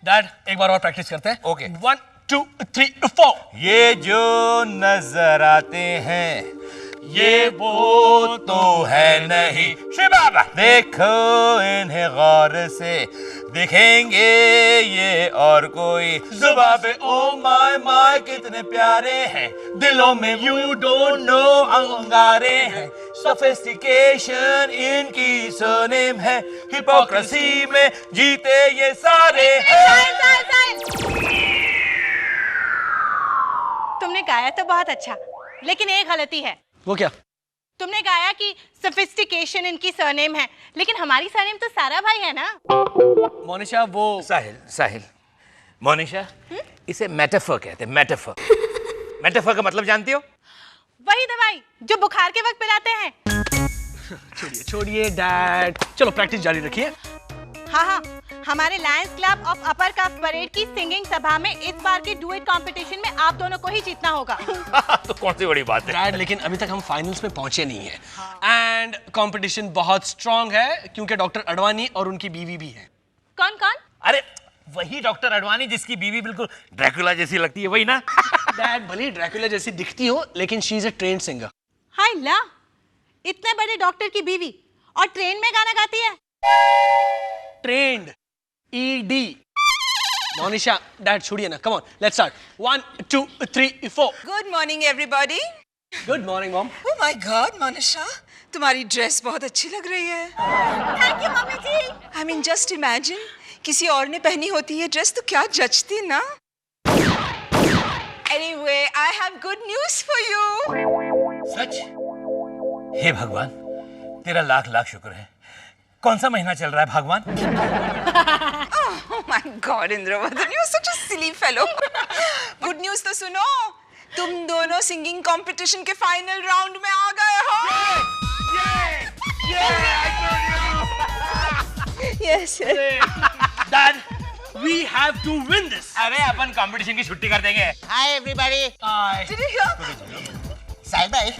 Dad एक बार और practice करते हैं। ओके। 1 2 3 4। ये जो नजर आते हैं ये वो तो है नहीं शिबाबा, देखो इन्हें गौर से, दिखेंगे ये और कोई जुबाबे। ओ माय माय कितने प्यारे हैं, दिलों में यू डोंट नो अंगारे हैं। सोफिस्टिकेशन इनकी सरनेम है, हिपोक्रेसी में जीते ये सारे हैं। तुमने गाया तो बहुत अच्छा, लेकिन एक गलती है। वो क्या? तुमने गाया कि सोफिस्टिकेशन इनकी सरनेम है, लेकिन हमारी सरनेम तो सारा भाई है ना। मोनिशा वो साहिल मोनिशा, इसे मेटाफर कहते हैं। मेटाफर का मतलब जानती हो? वही दवाई जो बुखार के वक्त पिलाते हैं। छोड़िए डैड, चलो प्रैक्टिस जारी रखिए। हाँ, हमारे Lions club of upper caste parade की सिंगिंग सभा में इस बार के डुएट कंपटीशन में आप दोनों को ही जीतना होगा। तो कौन सी बड़ी बात है डैड, लेकिन अभी तक हम फाइनल्स में पहुंचे नहीं हैं। एंड कंपटीशन बहुत स्ट्रांग है क्योंकि डॉक्टर अडवाणी और उनकी बीवी भी है। कौन कौन? अरे वही डॉक्टर अडवाणी जिसकी बीवी बिल्कुल ड्रैकुला जैसी लगती है, वही ना? डैड, भले ड्रैकुला जैसी दिखती हो लेकिन she is a trained singer. हाय ला, इतने बड़े डॉक्टर की बीवी और ट्रेन में गाना गाती है। Trained, ED। मोनिशा, डैड छोड़िए ना, come on let's start. 1 2 3 4। Good morning everybody. Good morning mom. Oh my God Monisha, तुम्हारी ड्रेस बहुत अच्छी लग रही है। Thank you mummy ji. I mean just imagine किसी और ने पहनी होती ये ड्रेस तो क्या जचती ना। Anyway, I have good news for you. सच? हे भगवान, तेरा लाख लाख शुक्र है। कौन सा महीना चल रहा है भगवान? Oh my God, Indravadan, you are such a silly fellow. Good news तो सुनो, तुम दोनों सिंगिंग कंपटीशन के फाइनल राउंड में आ गए हो। Yes. Dad, we have to win this. अरे अपन कंपटीशन की छुट्टी कर देंगे। Hi everybody. Did you hear? साहिल भाई,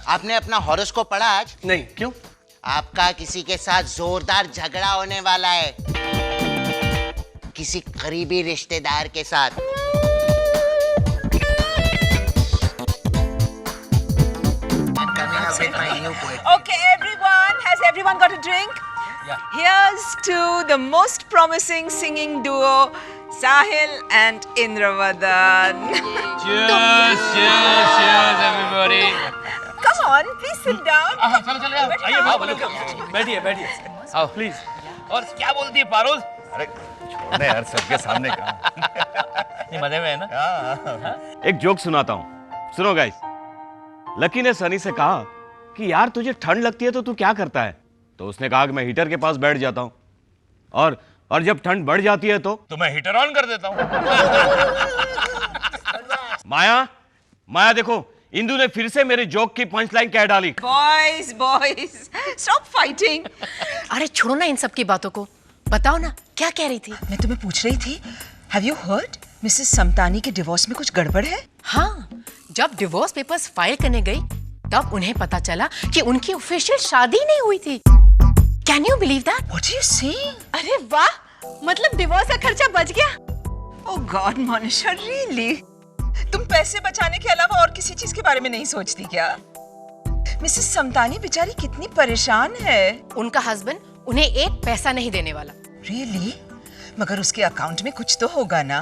आपने अपना हॉरोस्कोप पढ़ा आज? नहीं, क्यों? आपका किसी के साथ जोरदार झगड़ा होने वाला है, किसी करीबी रिश्तेदार के साथ। Okay, everyone, has everyone got a drink? Yeah. Here's to the most promising singing duo, Sahil and Indravadan. Cheers, cheers, cheers everybody. Come on, please sit down. चलो आओ, बैठिए आओ प्लीज। और क्या बोलती है पारुल? अरे छोड़ने यार, सबके सामने कहा। ये मजे में है ना? एक जोक सुनाता हूँ, सुनो गाइस। लकी ने सनी से कहा कि यार तुझे ठंड लगती है तो तू क्या करता है? तो उसने कहा कि मैं हीटर के पास बैठ जाता हूँ, और जब ठंड बढ़ जाती है तो मैं हीटर ऑन कर देता हूँ। माया देखो, इंदु ने फिर से मेरे जोक की पंच लाइन कह डाली। Boys, stop fighting. अरे छोड़ो ना इन सब की बातों को, बताओ ना क्या कह रही थी? मैं तुम्हें पूछ रही थी, Have you heard? Mrs Samtani के डिवोर्स में कुछ गड़बड़ है? हाँ, जब डिवोर्स पेपर्स फाइल करने गई तब उन्हें पता चला कि उनकी ऑफिशियल शादी नहीं हुई थी। Can you believe that? What are you saying? अरे वाह, मतलब डिवोर्स का खर्चा बच गया। Oh God, Monisha, really? तुम पैसे बचाने के अलावा और किसी चीज के बारे में नहीं सोचती क्या? मिसेस समतानी बेचारी कितनी परेशान है। उनका हस्बैंड उन्हें एक पैसा नहीं देने वाला। Really? मगर उसके अकाउंट में कुछ तो होगा ना?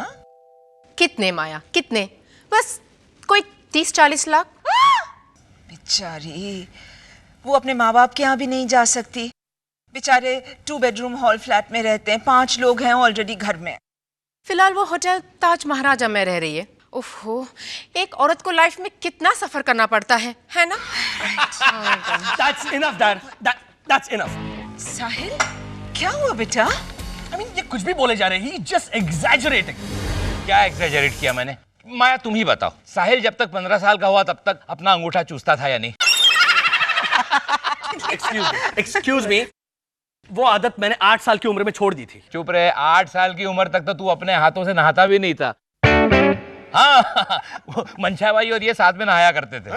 कितने माया, कितने? बस कोई 30-40 लाख। बेचारी, वो अपने माँ बाप के यहाँ भी नहीं जा सकती। बेचारे 2 बेडरूम हॉल फ्लैट में रहते हैं, 5 लोग हैं ऑलरेडी घर में। फिलहाल वो होटल ताज महाराजा में रह रही है। ओहो, एक औरत को लाइफ में कितना सफर करना पड़ता है ना? That's enough, Dad. That's enough. साहिल, क्या हुआ बेटा? I mean, ये कुछ भी बोले जा रहे हैं, he's just exaggerating. क्या एक्सैजरेट किया मैंने? माया तुम ही बताओ, साहिल जब तक 15 साल का हुआ तब तक अपना अंगूठा चूसता था या नहीं? Excuse me. वो आदत मैंने 8 साल की उम्र में छोड़ दी थी। चुप रहे, 8 साल की उम्र तक तो तू अपने हाथों से नहाता भी नहीं था। हाँ, वो मंशा भाई और ये साथ में नहाया करते थे।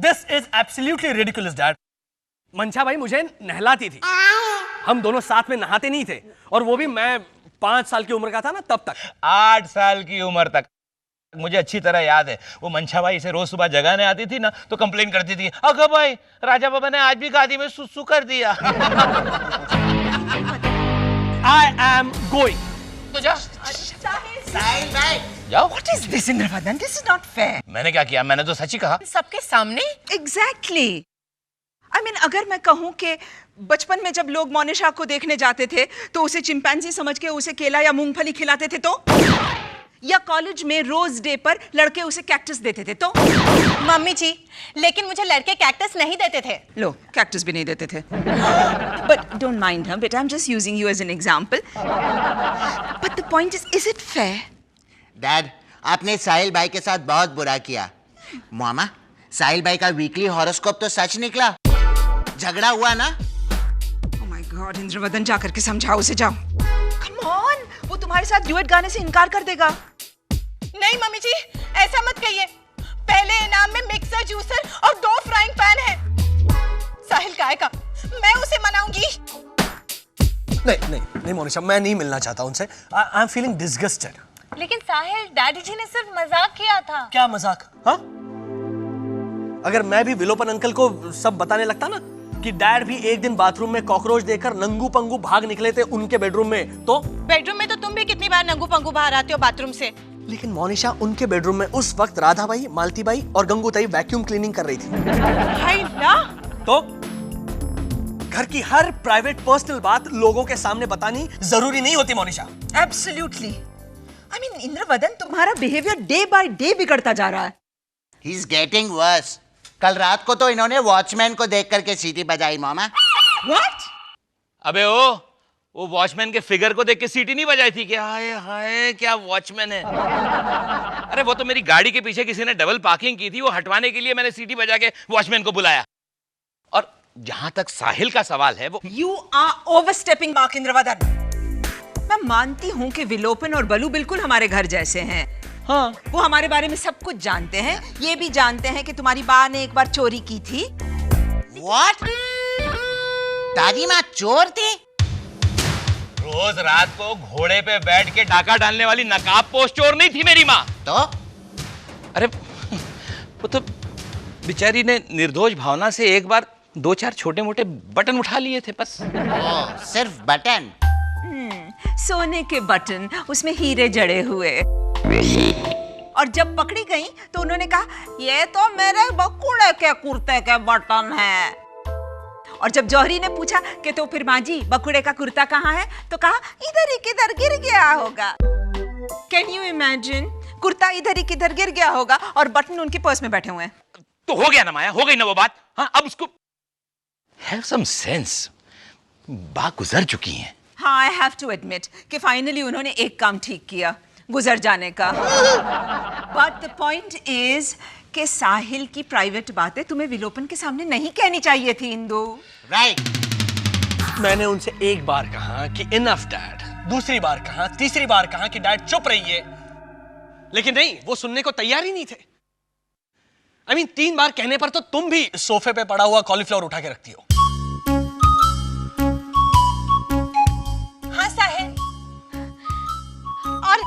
This is absolutely ridiculous, Dad. मंशा भाई मुझे नहलाती थी। हम दोनों साथ में नहाते नहीं थे, और वो भी मैं 5 साल की उम्र का था ना तब तक। 8 साल की उम्र तक। मुझे अच्छी तरह याद है, वो मंशा भाई इसे रोज सुबह जगाने आती थी ना, तो कंप्लेन करती थी, अगर भाई राजा बाबा ने आज भी गादी में सुसु कर दिया। I am going. तो जा। साहिल भाई, जाओ। What is this, Indravadan? This is not fair. मैंने क्या किया? मैंने तो सच ही कहा। सबके सामने? Exactly. I mean, अगर मैं कहूँ कि बचपन में जब लोग मोनिशा को देखने जाते थे तो उसे चिंपैंजी समझ के उसे केला या मूंगफली खिलाते थे, तो या कॉलेज में रोज डे पर लड़के उसे कैक्टस देते थे, तो मम्मी जी, लेकिन मुझे लड़के कैक्टस नहीं देते थे। लो, कैक्टस भी नहीं देते थे। But don't mind her, but I'm just using you as an example. But the point is it fair? Dad, आपने साहिल भाई के साथ बहुत बुरा किया। मामा, साहिल भाई का वीकली हॉरोस्कोप तो सच निकला। झगड़ा हुआ ना? Oh my God, इंद्रवदन, जाकर के समझाओ उसे, जाओ। Come on, वो तुम्हारे साथ ड्यूएट गाने से इनकार कर देगा। नहीं मम्मी जी, ऐसा मत कहिए। पहले इनाम में मिक्सर, जूसर और 2 फ्राइंग पैन है। साहिल का आएगा, मैं उसे मनाऊंगी। नहीं मोनिशा, मैं नहीं मिलना चाहता उनसे। I am feeling disgusted. लेकिन साहिल, डैडी जी ने सिर्फ मजाक किया था। क्या मजाक? हाँ, अगर मैं भी विलोपन अंकल को सब बताने लगता ना कि डैड भी एक दिन बाथरूम में कॉकरोच देखकर नंगू पंगू भाग निकले थे उनके बेडरूम में, तो बेडरूम में तो तुम भी कितनी बार नंगू पंगू बाहर आते हो बाथरूम से। लेकिन मोनिशा, उनके बेडरूम में उस वक्त राधा बाई, मालती बाई और गंगू ताई वैक्यूम क्लीनिंग कर रही थी। हाय ना, तो घर की हर प्राइवेट पर्सनल बात लोगों के सामने बतानी जरूरी नहीं होती Monisha. Absolutely. I mean, Indravadan, तुम्हारा बिहेवियर डे बाय डे बिगड़ता जा रहा है। He's getting worse. कल रात को तो इन्होंने वॉचमैन को देख करके सीटी बजाई मामा। What? अबे वो वॉचमैन के फिगर को देख के सीटी नहीं बजाई थी? क्या हाय हाय, क्या वॉचमैन है। अरे वो तो मेरी गाड़ी के पीछे किसी ने डबल पार्किंग की थी, वो हटवाने के लिए मैंने सीटी बजा के वॉचमैन को बुलाया। और जहां तक साहिल का सवाल है, वो You are overstepping mark, Indravadan. मैं मानती हूँ कि विलोपन और बलू बिल्कुल हमारे घर जैसे हैं। हाँ, वो हमारे बारे में सब कुछ जानते हैं, ये भी जानते हैं कि तुम्हारी माँ ने एक बार चोरी की थी। What? दादी माँ चोर थी? रोज रात को घोड़े पे बैठ के डाका डालने वाली नकाबपोश चोर नहीं थी मेरी माँ। तो अरे वो तो बेचारी ने निर्दोष भावना से एक बार 2-4 छोटे मोटे बटन उठा लिए थे बस। ओ, सिर्फ बटन? सोने के बटन, उसमें हीरे जड़े हुए। और जब पकड़ी गई तो उन्होंने कहा, ये तो मेरे बकुड़े के कुर्ते के बटन है। और जब जौहरी ने पूछा कि तो फिर माँ जी बकुड़े का कुर्ता कहाँ है, तो कहा इधर ही किधर गिर गया होगा। कैन यू इमेजिन, कुर्ता इधर ही किधर गिर गया होगा और बटन उनके पर्स में बैठे हुए हैं। तो हो गया ना माया, हो गई ना वो बात। हाँ, अब उसको हैव सम सेंस। बात गुजर चुकी है। हाँ, आई हैव टू एडमिट कि फाइनली उन्होंने एक काम ठीक किया, गुजर जाने का। बट द पॉइंट इज कि साहिल की प्राइवेट बातें तुम्हें विलोपन के सामने नहीं कहनी चाहिए थी, इंदु। राइट। मैंने उनसे एक बार कहा कि इनफ डैड, दूसरी बार कहा, तीसरी बार कहा कि डैड चुप रहिए, लेकिन नहीं, वो सुनने को तैयार ही नहीं थे। I mean, 3 बार कहने पर तो तुम भी सोफे पे पड़ा हुआ कॉलीफ्लावर उठा के रखती हो। हाँ साहिल, और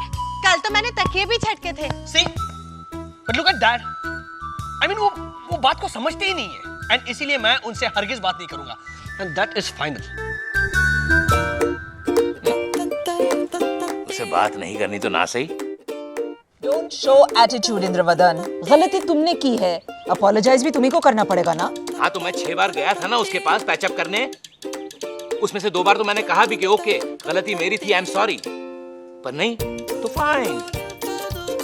कल तो मैंने तकिए भी झटके थे। See? But look at dad. I mean, वो बात को समझते ही नहीं है, एंड इसीलिए मैं उनसे हरगिज बात नहीं करूंगा, and that is final. उसे बात नहीं करनी तो ना सही। Don't show attitude, Indravadan. गलती तुमने की है, अपोलोजाइज भी तुम्ही को करना पड़ेगा ना। हाँ, तो मैं 6 बार गया था ना उसके पास पैचअप करने, उसमें से 2 बार तो मैंने कहा भी कि ओके गलती मेरी थी, आई एम सॉरी, पर नहीं तो फाइन,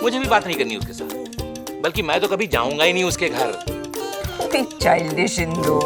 मुझे भी बात नहीं करनी उसके साथ, बल्कि मैं तो कभी जाऊंगा ही नहीं उसके घर। चाइल्डिश इंदु।